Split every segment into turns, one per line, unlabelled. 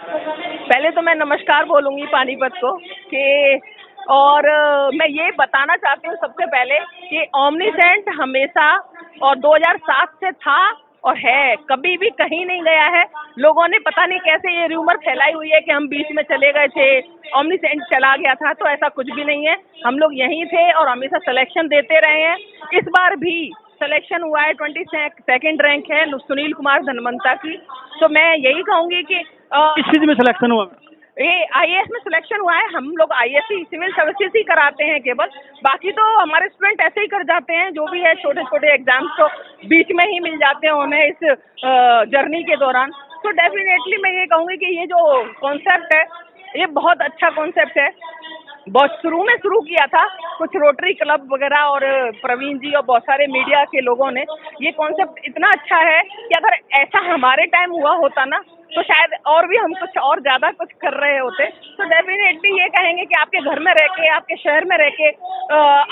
पहले तो मैं नमस्कार बोलूंगी पानीपत को कि और मैं ये बताना चाहती हूँ सबसे पहले कि ओमनीसेंट हमेशा और 2007 से था और है, कभी भी कहीं नहीं गया है। लोगों ने पता नहीं कैसे ये र्यूमर फैलाई हुई है कि हम बीच में चले गए थे, ओमनीसेंट चला गया था, तो ऐसा कुछ भी नहीं है। हम लोग यहीं थे और हमेशा सिलेक्शन देते रहे हैं। इस बार भी सिलेक्शन हुआ है, 22nd रैंक है सुनील कुमार धनवंता की। तो मैं यही कहूंगी कि
किस चीज में सिलेक्शन हुआ?
ये आईएएस में सिलेक्शन हुआ है। हम लोग आईएएस ही सिविल सर्विसेज ही कराते हैं केवल, बाकी तो हमारे स्टूडेंट ऐसे ही कर जाते हैं। जो भी है छोटे छोटे एग्जाम्स तो बीच में ही मिल जाते हैं उन्हें इस जर्नी के दौरान। तो डेफिनेटली मैं ये कहूँगी कि ये जो कॉन्सेप्ट है ये बहुत अच्छा कॉन्सेप्ट है। बहुत शुरू में शुरू किया था कुछ रोटरी क्लब वगैरह और प्रवीण जी और बहुत सारे मीडिया के लोगों ने। ये कॉन्सेप्ट इतना अच्छा है कि अगर ऐसा हमारे टाइम हुआ होता ना तो शायद और भी हम कुछ और ज्यादा कुछ कर रहे होते। तो डेफिनेटली ये कहेंगे कि आपके घर में रह के, आपके शहर में रह के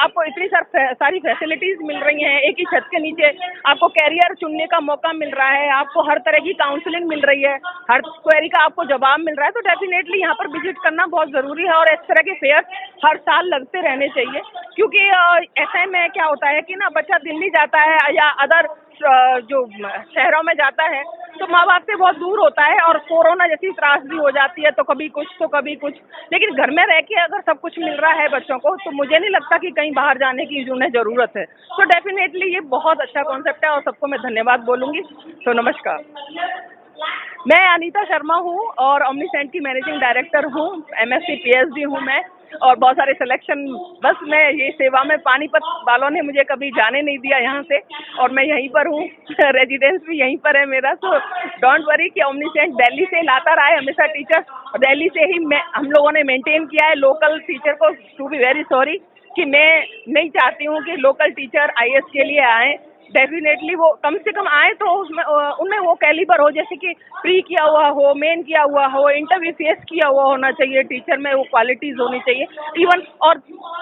आपको इतनी सारी फैसिलिटीज मिल रही हैं। एक ही छत के नीचे आपको कैरियर चुनने का मौका मिल रहा है, आपको हर तरह की काउंसलिंग मिल रही है, हर क्वेरी का आपको जवाब मिल रहा है। तो डेफिनेटली यहाँ पर विजिट करना बहुत जरूरी है और इस तरह के फेयर हर साल लगते रहने चाहिए। क्योंकि ऐसे में क्या होता है कि ना बच्चा दिल्ली जाता है या अदर जो शहरों में जाता है तो माँ बाप से बहुत दूर होता है और कोरोना जैसी त्रासदी हो जाती है, तो कभी कुछ तो कभी कुछ। लेकिन घर में रह के अगर सब कुछ मिल रहा है बच्चों को तो मुझे नहीं लगता कि कहीं बाहर जाने की उन्हें जरूरत है। तो डेफिनेटली ये बहुत अच्छा कॉन्सेप्ट है और सबको मैं धन्यवाद बोलूंगी। तो नमस्कार। मैं अनीता शर्मा हूँ और ओमनीसेंट की मैनेजिंग डायरेक्टर हूँ। एमएससी पीएचडी हूँ मैं और बहुत सारे सिलेक्शन, बस मैं ये सेवा में, पानीपत वालों ने मुझे कभी जाने नहीं दिया यहाँ से और मैं यहीं पर हूँ। रेजिडेंस भी यहीं पर है मेरा। तो डोंट वरी कि ओमनीसेंट दिल्ली से लाता रहा है हमेशा टीचर, और दिल्ली से ही हम लोगों ने मेंटेन किया है लोकल टीचर को। टू बी वेरी सॉरी कि मैं नहीं चाहती हूँ कि लोकल टीचर आईएएस के लिए आए। डेफिनेटली वो कम से कम आए तो उसमें उनमें वो कैलिबर हो, जैसे कि प्री किया हुआ हो, मेन किया हुआ हो, इंटरव्यू फेस किया हुआ होना चाहिए। टीचर में वो क्वालिटीज होनी चाहिए इवन, और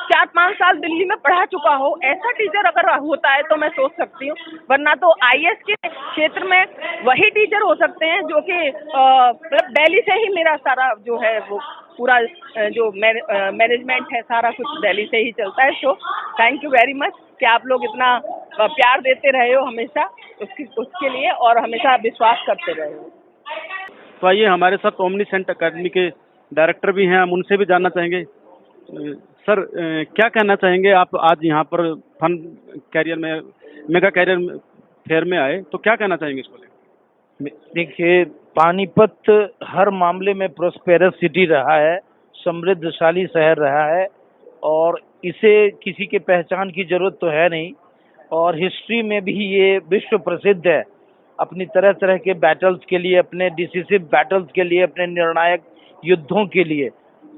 4-5 साल दिल्ली में पढ़ा चुका हो ऐसा टीचर अगर होता है तो मैं सोच सकती हूँ। वरना तो आईएएस के क्षेत्र में वही टीचर हो सकते हैं जो कि मतलब दिल्ली से ही मेरा सारा जो है वो पूरा जो मैनेजमेंट है सारा कुछ दिल्ली से ही चलता है। So thank you very much कि आप लोग इतना प्यार देते रहे हो हमेशा उसके लिए और हमेशा विश्वास करते रहे हो।
तो आइए, हमारे साथ ओमनीसेंट अकेडमी के डायरेक्टर भी हैं, हम उनसे भी जानना चाहेंगे। सर, क्या कहना चाहेंगे आप आज यहाँ पर फन कैरियर में, मेगा कैरियर फेयर में आए, तो क्या कहना चाहेंगे इसको लेकर?
देखिए, पानीपत हर मामले में प्रोस्पेरस सिटी रहा है, समृद्धशाली शहर रहा है और इसे किसी के पहचान की जरूरत तो है नहीं। और हिस्ट्री में भी ये विश्व प्रसिद्ध है अपनी तरह तरह के बैटल्स के लिए, अपने डिसिसिव बैटल्स के लिए, अपने निर्णायक युद्धों के लिए।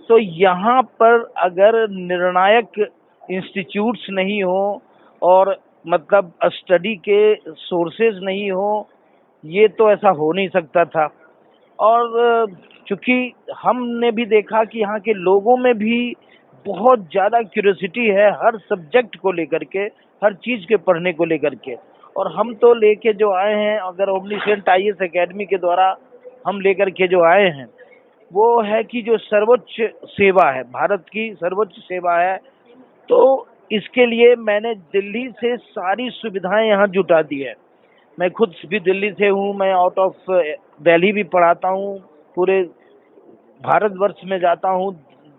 तो यहाँ पर अगर निर्णायक इंस्टीट्यूट्स नहीं हो और मतलब स्टडी के सोर्सेज नहीं हो, ये तो ऐसा हो नहीं सकता था। और चूंकि हमने भी देखा कि यहाँ के लोगों में भी बहुत ज़्यादा क्यूरियोसिटी है हर सब्जेक्ट को लेकर के, हर चीज़ के पढ़ने को लेकर के। और हम तो लेके जो आए हैं, अगर ओमनीसेंट आईएएस एकेडमी के द्वारा हम लेकर के जो आए हैं, वो है कि जो सर्वोच्च सेवा है, भारत की सर्वोच्च सेवा है, तो इसके लिए मैंने दिल्ली से सारी सुविधाएं यहाँ जुटा दी है। मैं खुद भी दिल्ली से हूँ, मैं आउट ऑफ दिल्ली भी पढ़ाता हूँ, पूरे भारतवर्ष में जाता हूँ,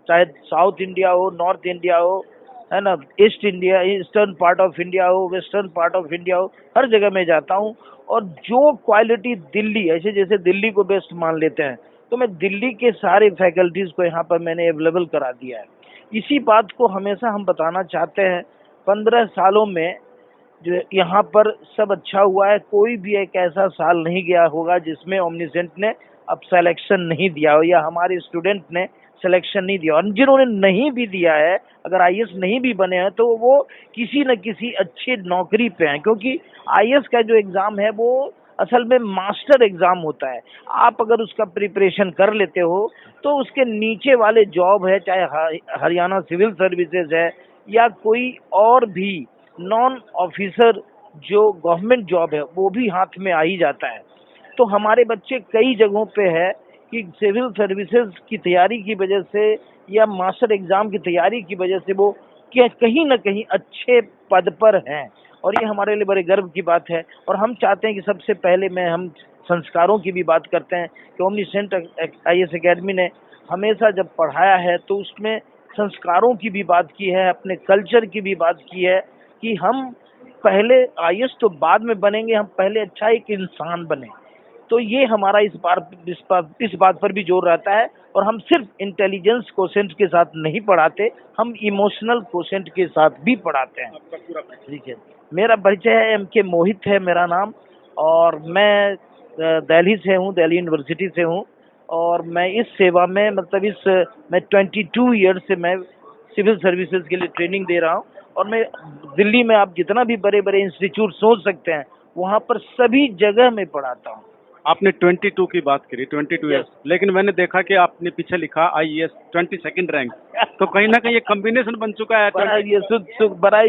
चाहे साउथ इंडिया हो, नॉर्थ इंडिया हो, है ना, east India, eastern part of India हो, वेस्टर्न पार्ट ऑफ इंडिया हो, हर जगह में जाता हूँ। और जो क्वालिटी दिल्ली, ऐसे जैसे दिल्ली को बेस्ट मान लेते हैं, तो मैं दिल्ली के सारे फैकल्टीज को यहाँ पर मैंने अवेलेबल करा दिया है। इसी बात को हमेशा हम बताना चाहते हैं। 15 सालों में जो यहाँ पर सब अच्छा हुआ है, कोई भी एक ऐसा साल नहीं गया होगा जिसमें ओमनीसेंट ने अब सिलेक्शन नहीं दिया हो या हमारे स्टूडेंट ने सिलेक्शन नहीं दिया। और जिन्होंने नहीं भी दिया है, अगर आईएएस नहीं भी बने हैं, तो वो किसी न किसी अच्छी नौकरी पे हैं, क्योंकि आईएएस का जो एग्ज़ाम है वो असल में मास्टर एग्ज़ाम होता है। आप अगर उसका प्रिपरेशन कर लेते हो तो उसके नीचे वाले जॉब है, चाहे हरियाणा सिविल सर्विसेज है या कोई और भी नॉन ऑफिसर जो गवर्नमेंट जॉब है, वो भी हाथ में आ ही जाता है। तो हमारे बच्चे कई जगहों पे है कि सिविल सर्विसेज की तैयारी की वजह से या मास्टर एग्जाम की तैयारी की वजह से वो कहीं ना कहीं अच्छे पद पर हैं, और ये हमारे लिए बड़े गर्व की बात है। और हम चाहते हैं कि सबसे पहले हम संस्कारों की भी बात करते हैं कि ओमनीसेंट IAS एकेडमी ने हमेशा जब पढ़ाया है तो उसमें संस्कारों की भी बात की है, अपने कल्चर की भी बात की है कि हम पहले IAS तो बाद में बनेंगे, हम पहले अच्छा एक इंसान बने। तो ये हमारा इस बात पर भी जोर रहता है। और हम सिर्फ इंटेलिजेंस कोशेंट के साथ नहीं पढ़ाते, हम इमोशनल कोशेंट के साथ भी पढ़ाते हैं। ठीक है, मेरा परिचय है, MK मोहित है मेरा नाम, और मैं दिल्ली से हूँ, दिल्ली यूनिवर्सिटी से हूँ। और मैं इस सेवा में मैं 22 ईयर से मैं सिविल सर्विसेज के लिए ट्रेनिंग दे रहा हूँ। और मैं दिल्ली में आप जितना भी बड़े बड़े इंस्टीट्यूट सोच सकते हैं वहाँ पर सभी जगह मैं पढ़ाता हूँ।
आपने 22 की बात करी, 22 ईयर्स, लेकिन मैंने देखा कि आपने पीछे लिखा IAS 22nd रैंक, तो कहीं ना कहीं ये कॉम्बिनेशन बन चुका है।
बड़ा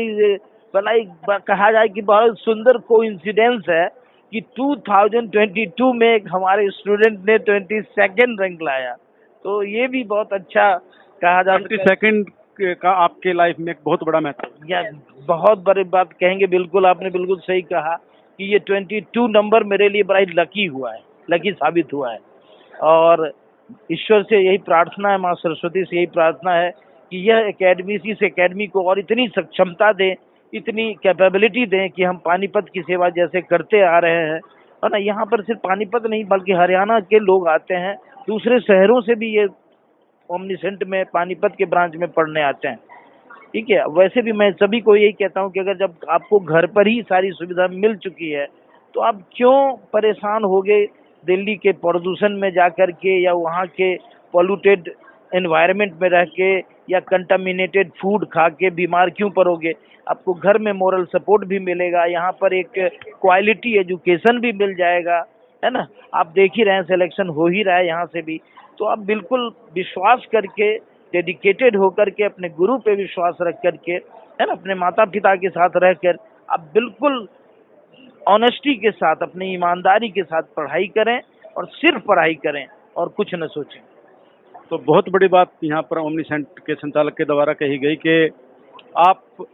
ही कहा जाए कि बहुत सुंदर कोइंसिडेंस है कि 2022 में एक हमारे स्टूडेंट ने 22nd रैंक लाया, तो ये भी बहुत अच्छा कहा जा सकता है।
22nd का आपके लाइफ में एक बहुत बड़ा महत्व
या बहुत बड़ी बात कहेंगे, बिल्कुल आपने बिल्कुल सही कहा कि ये 22 नंबर मेरे लिए बड़ा ही लकी साबित हुआ है। और ईश्वर से यही प्रार्थना है, माँ सरस्वती से यही प्रार्थना है कि यह एकेडमी, इस एकेडमी को और इतनी सक्षमता दें, इतनी कैपेबिलिटी दें कि हम पानीपत की सेवा जैसे करते आ रहे हैं। और ना यहाँ पर सिर्फ पानीपत नहीं बल्कि हरियाणा के लोग आते हैं, दूसरे शहरों से भी ये ओमनीसेंट में पानीपत के ब्रांच में पढ़ने आते हैं। ठीक है, वैसे भी मैं सभी को यही कहता हूँ कि अगर जब आपको घर पर ही सारी सुविधा मिल चुकी है तो आप क्यों परेशान होगे दिल्ली के प्रदूषण में जाकर के, या वहाँ के पॉल्यूटेड एनवायरनमेंट में रह के, या कंटामिनेटेड फूड खा के बीमार क्यों पड़ोगे। आपको घर में मोरल सपोर्ट भी मिलेगा, यहाँ पर एक क्वालिटी एजुकेशन भी मिल जाएगा, है ना। आप देख ही रहे हैं, सिलेक्शन हो ही रहा है यहाँ से भी। तो आप बिल्कुल विश्वास करके, डेडिकेटेड होकर के, अपने गुरु पे विश्वास रख करके, है ना, अपने माता पिता के साथ रहकर आप बिल्कुल ऑनेस्टी के साथ, अपनी ईमानदारी के साथ पढ़ाई करें, और सिर्फ पढ़ाई करें और कुछ न सोचें।
तो बहुत बड़ी बात यहाँ पर ओमनीसेंट के संचालक के द्वारा कही गई कि आप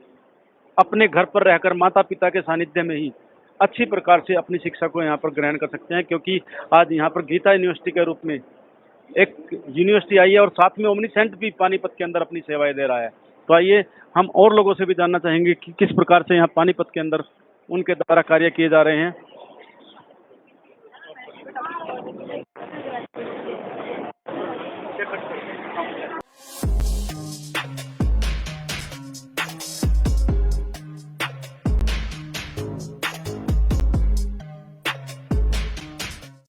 अपने घर पर रहकर माता पिता के सानिध्य में ही अच्छी प्रकार से अपनी शिक्षा को यहाँ पर ग्रहण कर सकते हैं, क्योंकि आज यहाँ पर गीता यूनिवर्सिटी के रूप में एक यूनिवर्सिटी आई है और साथ में ओमनीसेंट भी पानीपत के अंदर अपनी सेवाएं दे रहा है। तो आइए हम और लोगों से भी जानना चाहेंगे कि किस प्रकार से यहाँ पानीपत के अंदर उनके द्वारा कार्य किए जा रहे हैं।